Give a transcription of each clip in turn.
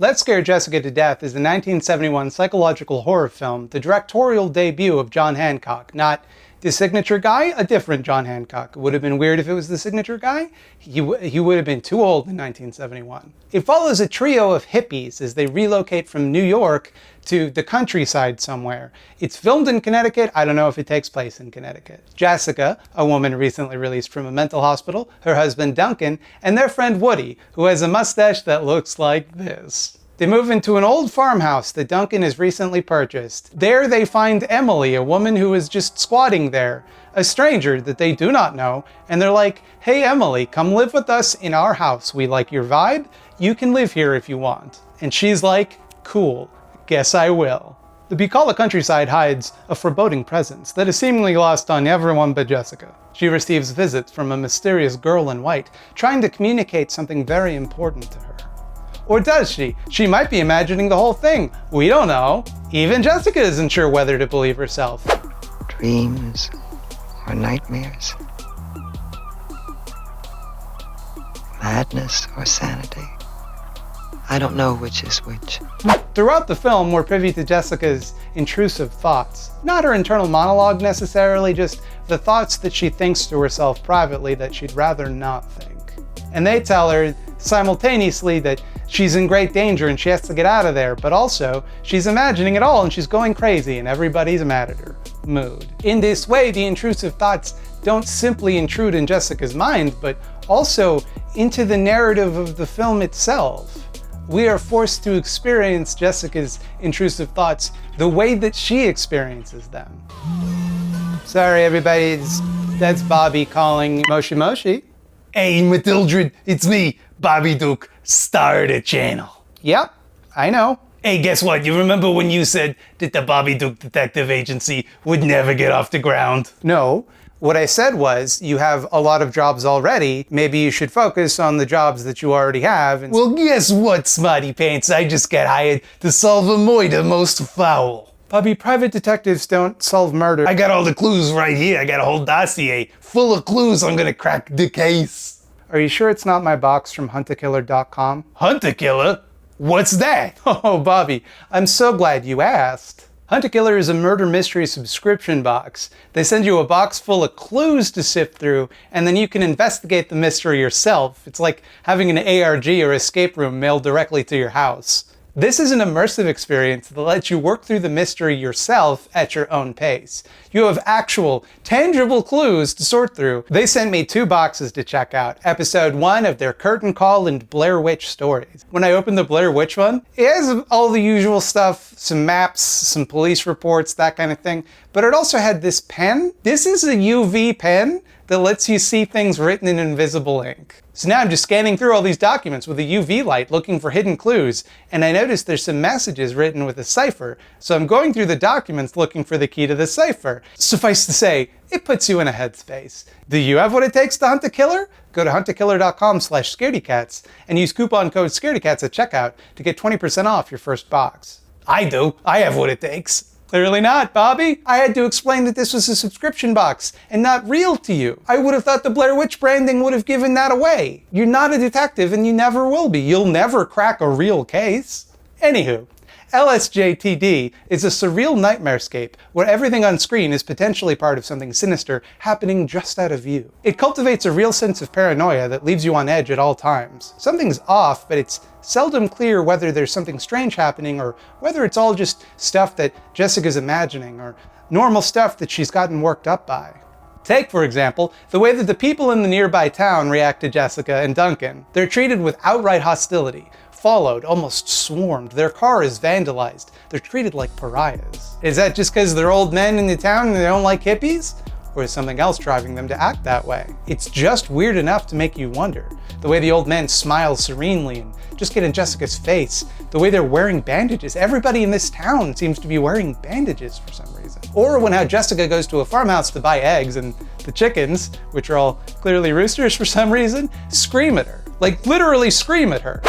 Let's Scare Jessica to Death is a 1971 psychological horror film, the directorial debut of John Hancock. Not the signature guy, a different John Hancock. It would have been weird if it was the signature guy. He would have been too old in 1971. It follows a trio of hippies as they relocate from New York to the countryside somewhere. It's filmed in Connecticut. I don't know if it takes place in Connecticut. Jessica, a woman recently released from a mental hospital, her husband Duncan, and their friend Woody, who has a mustache that looks like this. They move into an old farmhouse that Duncan has recently purchased. There they find Emily, a woman who is just squatting there, a stranger that they do not know, and they're like, "Hey Emily, come live with us in our house. We like your vibe. You can live here if you want." And she's like, "Cool, guess I will." The bucolic countryside hides a foreboding presence that is seemingly lost on everyone but Jessica. She receives visits from a mysterious girl in white, trying to communicate something very important to her. Or does she? She might be imagining the whole thing. We don't know. Even Jessica isn't sure whether to believe herself. Dreams or nightmares? Madness or sanity? I don't know which is which. Throughout the film, we're privy to Jessica's intrusive thoughts. Not her internal monologue necessarily, just the thoughts that she thinks to herself privately that she'd rather not think. And they tell her simultaneously that she's in great danger and she has to get out of there, but also she's imagining it all and she's going crazy and everybody's mad at her. Mood. In this way, the intrusive thoughts don't simply intrude in Jessica's mind, but also into the narrative of the film itself. We are forced to experience Jessica's intrusive thoughts the way that she experiences them. Sorry everybody, that's Bobby calling Moshi Moshi. Hey Mathildred, it's me, Bobby Duke, star of the channel. Yep, I know. Hey, guess what? You remember when you said that the Bobby Duke Detective Agency would never get off the ground? No, what I said was, you have a lot of jobs already. Maybe you should focus on the jobs that you already have. Well, guess what, Smarty Pants? I just got hired to solve a murder most foul. Bobby, private detectives don't solve murder. I got all the clues right here. I got a whole dossier full of clues. I'm gonna crack the case. Are you sure it's not my box from huntakiller.com? Hunter-killer? What's that? Oh, Bobby, I'm so glad you asked. Hunter-Killer is a murder mystery subscription box. They send you a box full of clues to sift through, and then you can investigate the mystery yourself. It's like having an ARG or escape room mailed directly to your house. This is an immersive experience that lets you work through the mystery yourself at your own pace. You have actual, tangible clues to sort through. They sent me 2 boxes to check out. Episode 1 of their Curtain Call and Blair Witch stories. When I opened the Blair Witch one, it has all the usual stuff, some maps, some police reports, that kind of thing. But it also had this pen. This is a UV pen that lets you see things written in invisible ink. So now I'm just scanning through all these documents with a UV light looking for hidden clues, and I noticed there's some messages written with a cipher, so I'm going through the documents looking for the key to the cipher. Suffice to say, it puts you in a headspace. Do you have what it takes to hunt a killer? Go to huntakiller.com/scaredycats and use coupon code scaredycats at checkout to get 20% off your first box. I do. I have what it takes. Clearly not, Bobby. I had to explain that this was a subscription box and not real to you. I would have thought the Blair Witch branding would have given that away. You're not a detective and you never will be. You'll never crack a real case. Anywho, LSJTD is a surreal nightmarescape where everything on screen is potentially part of something sinister happening just out of view. It cultivates a real sense of paranoia that leaves you on edge at all times. Something's off, but it's seldom clear whether there's something strange happening or whether it's all just stuff that Jessica's imagining or normal stuff that she's gotten worked up by. Take, for example, the way that the people in the nearby town react to Jessica and Duncan. They're treated with outright hostility, followed, almost swarmed. Their car is vandalized. They're treated like pariahs. Is that just because they're old men in the town and they don't like hippies? Or is something else driving them to act that way? It's just weird enough to make you wonder. The way the old men smile serenely and just get in Jessica's face. The way they're wearing bandages. Everybody in this town seems to be wearing bandages for some reason. Or when how Jessica goes to a farmhouse to buy eggs and the chickens, which are all clearly roosters for some reason, scream at her. Like literally scream at her.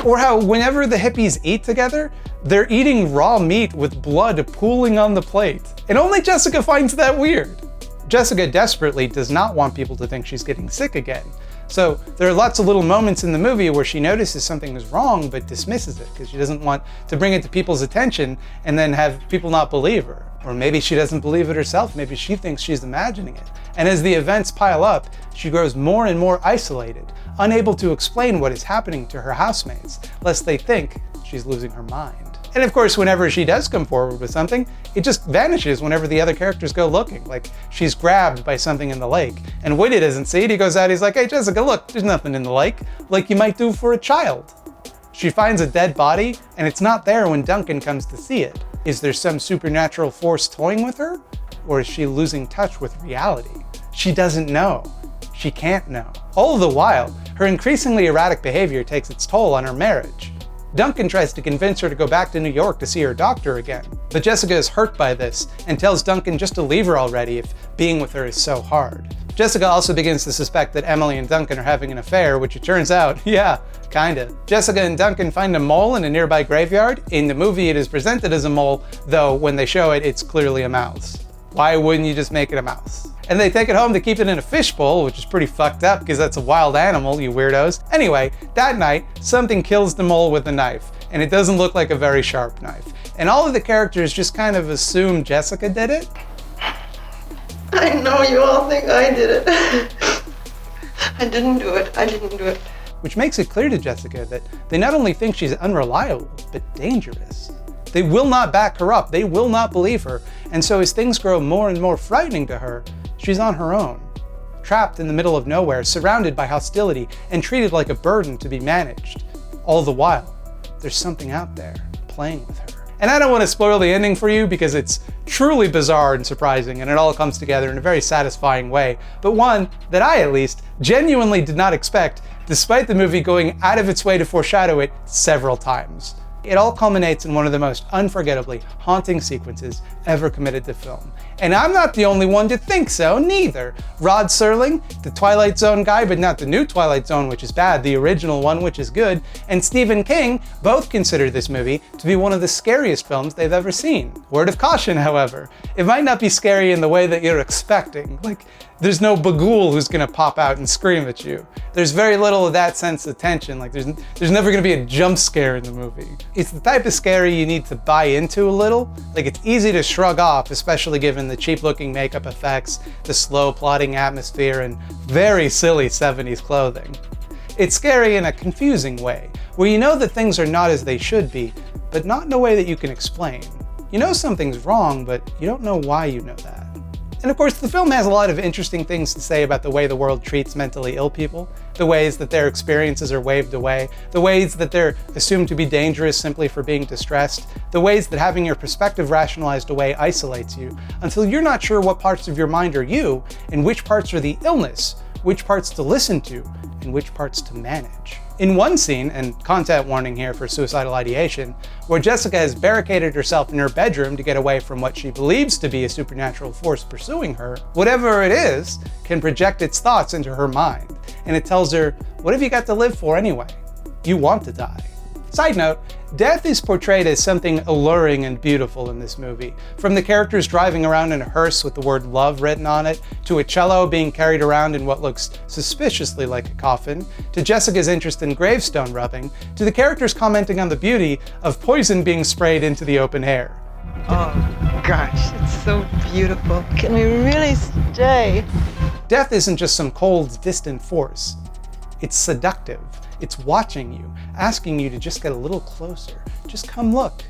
Or how whenever the hippies eat together, they're eating raw meat with blood pooling on the plate. And only Jessica finds that weird. Jessica desperately does not want people to think she's getting sick again. So there are lots of little moments in the movie where she notices something is wrong but dismisses it because she doesn't want to bring it to people's attention and then have people not believe her. Or maybe she doesn't believe it herself, maybe she thinks she's imagining it. And as the events pile up, she grows more and more isolated, unable to explain what is happening to her housemates, lest they think she's losing her mind. And of course, whenever she does come forward with something, it just vanishes whenever the other characters go looking. Like, she's grabbed by something in the lake, and Woody doesn't see it. He goes out, he's like, "Hey, Jessica, look, there's nothing in the lake," like you might do for a child. She finds a dead body, and it's not there when Duncan comes to see it. Is there some supernatural force toying with her? Or is she losing touch with reality? She doesn't know. She can't know. All the while, her increasingly erratic behavior takes its toll on her marriage. Duncan tries to convince her to go back to New York to see her doctor again, but Jessica is hurt by this and tells Duncan just to leave her already if being with her is so hard. Jessica also begins to suspect that Emily and Duncan are having an affair, which it turns out, yeah, kinda. Jessica and Duncan find a mole in a nearby graveyard. In the movie, it is presented as a mole, though when they show it, it's clearly a mouse. Why wouldn't you just make it a mouse? And they take it home to keep it in a fishbowl, which is pretty fucked up because that's a wild animal, you weirdos. Anyway, that night, something kills the mole with a knife, and it doesn't look like a very sharp knife. And all of the characters just kind of assume Jessica did it. I know you all think I did it. I didn't do it. I didn't do it. Which makes it clear to Jessica that they not only think she's unreliable, but dangerous. They will not back her up. They will not believe her. And so as things grow more and more frightening to her, she's on her own, trapped in the middle of nowhere, surrounded by hostility, and treated like a burden to be managed. All the while, there's something out there playing with her. And I don't want to spoil the ending for you because it's truly bizarre and surprising, and it all comes together in a very satisfying way, but one that I, at least, genuinely did not expect, despite the movie going out of its way to foreshadow it several times. It all culminates in one of the most unforgettably haunting sequences ever committed to film. And I'm not the only one to think so, neither. Rod Serling, the Twilight Zone guy, but not the new Twilight Zone, which is bad, the original one, which is good, and Stephen King both consider this movie to be one of the scariest films they've ever seen. Word of caution, however, it might not be scary in the way that you're expecting. Like, there's no Bagul who's gonna pop out and scream at you. There's very little of that sense of tension. Like, there's never gonna be a jump scare in the movie. It's the type of scary you need to buy into a little. Like, it's easy to shrug off, especially given the cheap looking makeup effects, the slow plodding atmosphere, and very silly 70s clothing. It's scary in a confusing way, where you know that things are not as they should be, but not in a way that you can explain. You know something's wrong, but you don't know why you know that. And of course, the film has a lot of interesting things to say about the way the world treats mentally ill people, the ways that their experiences are waved away, the ways that they're assumed to be dangerous simply for being distressed, the ways that having your perspective rationalized away isolates you, until you're not sure what parts of your mind are you, and which parts are the illness, which parts to listen to, and which parts to manage. In one scene, and content warning here for suicidal ideation, where Jessica has barricaded herself in her bedroom to get away from what she believes to be a supernatural force pursuing her, whatever it is can project its thoughts into her mind. And it tells her, what have you got to live for anyway? You want to die. Side note, death is portrayed as something alluring and beautiful in this movie. From the characters driving around in a hearse with the word love written on it, to a cello being carried around in what looks suspiciously like a coffin, to Jessica's interest in gravestone rubbing, to the characters commenting on the beauty of poison being sprayed into the open air. Oh, gosh, it's so beautiful. Can we really stay? Death isn't just some cold, distant force. It's seductive. It's watching you, asking you to just get a little closer. Just come look.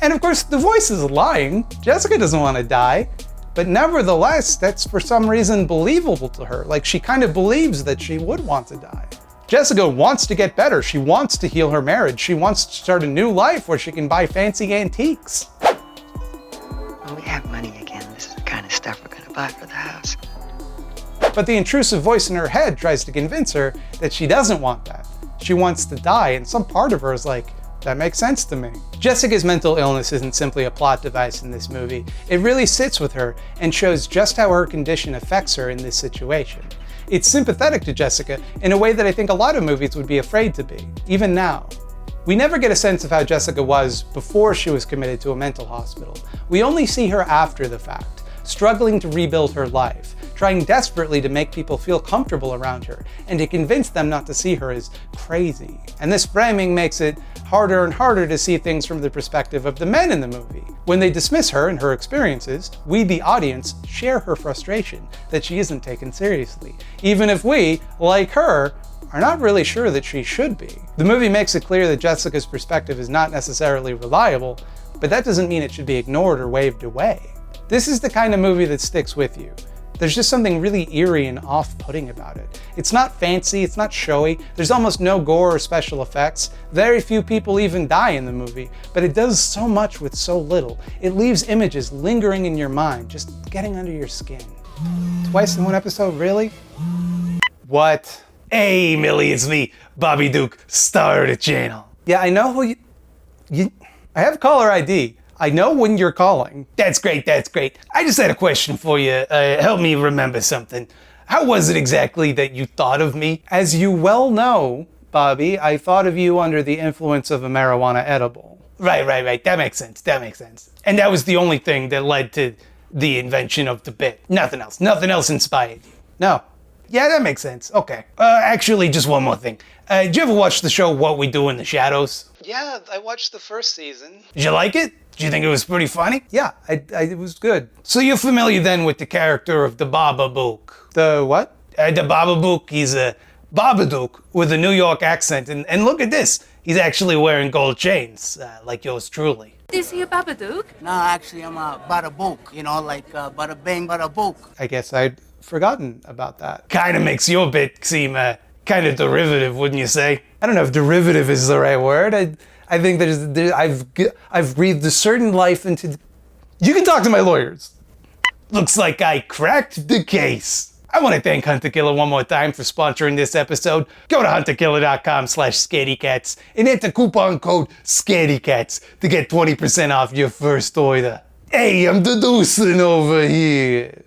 And of course, the voice is lying. Jessica doesn't want to die. But nevertheless, that's for some reason believable to her. Like, she kind of believes that she would want to die. Jessica wants to get better. She wants to heal her marriage. She wants to start a new life where she can buy fancy antiques. When we have money again, this is the kind of stuff we're gonna buy for the house. But the intrusive voice in her head tries to convince her that she doesn't want that. She wants to die, and some part of her is like, that makes sense to me. Jessica's mental illness isn't simply a plot device in this movie. It really sits with her and shows just how her condition affects her in this situation. It's sympathetic to Jessica in a way that I think a lot of movies would be afraid to be, even now. We never get a sense of how Jessica was before she was committed to a mental hospital. We only see her after the fact. struggling to rebuild her life, trying desperately to make people feel comfortable around her, and to convince them not to see her as crazy. And this framing makes it harder and harder to see things from the perspective of the men in the movie. When they dismiss her and her experiences, we, the audience, share her frustration that she isn't taken seriously, even if we, like her, are not really sure that she should be. The movie makes it clear that Jessica's perspective is not necessarily reliable, but that doesn't mean it should be ignored or waved away. This is the kind of movie that sticks with you. There's just something really eerie and off-putting about it. It's not fancy, it's not showy, there's almost no gore or special effects. Very few people even die in the movie, but it does so much with so little. It leaves images lingering in your mind, just getting under your skin. Twice in one episode, really? What? Hey, Millie, it's me, Bobby Duke, star of the channel. Yeah, I know who you... I have caller ID. I know when you're calling. That's great, that's great. I just had a question for you. Help me remember something. How was it exactly that you thought of me? As you well know, Bobby, I thought of you under the influence of a marijuana edible. Right. That makes sense. And that was the only thing that led to the invention of the bit. Nothing else inspired you. No. Yeah, that makes sense. Okay. Actually, just one more thing. Did you ever watch the show What We Do in the Shadows? Yeah, I watched the first season. Did you like it? Did you think it was pretty funny? Yeah, it was good. So you're familiar then with the character of the Babadook? The what? The Babadook, he's a Babadook with a New York accent. And look at this. He's actually wearing gold chains, like yours truly. Is he a Babadook? No, actually, I'm a bada book, like bada bang, bada book. I guess I'd forgotten about that. Kind of makes your bit seem kind of derivative, wouldn't you say? I don't know if derivative is the right word. I think I've breathed a certain life into... You can talk to my lawyers. Looks like I cracked the case. I want to thank Hunter Killer one more time for sponsoring this episode. Go to hunterkiller.com/scaredycats and enter coupon code SCAREDYCATS to get 20% off your first order. Hey, I'm deducing over here.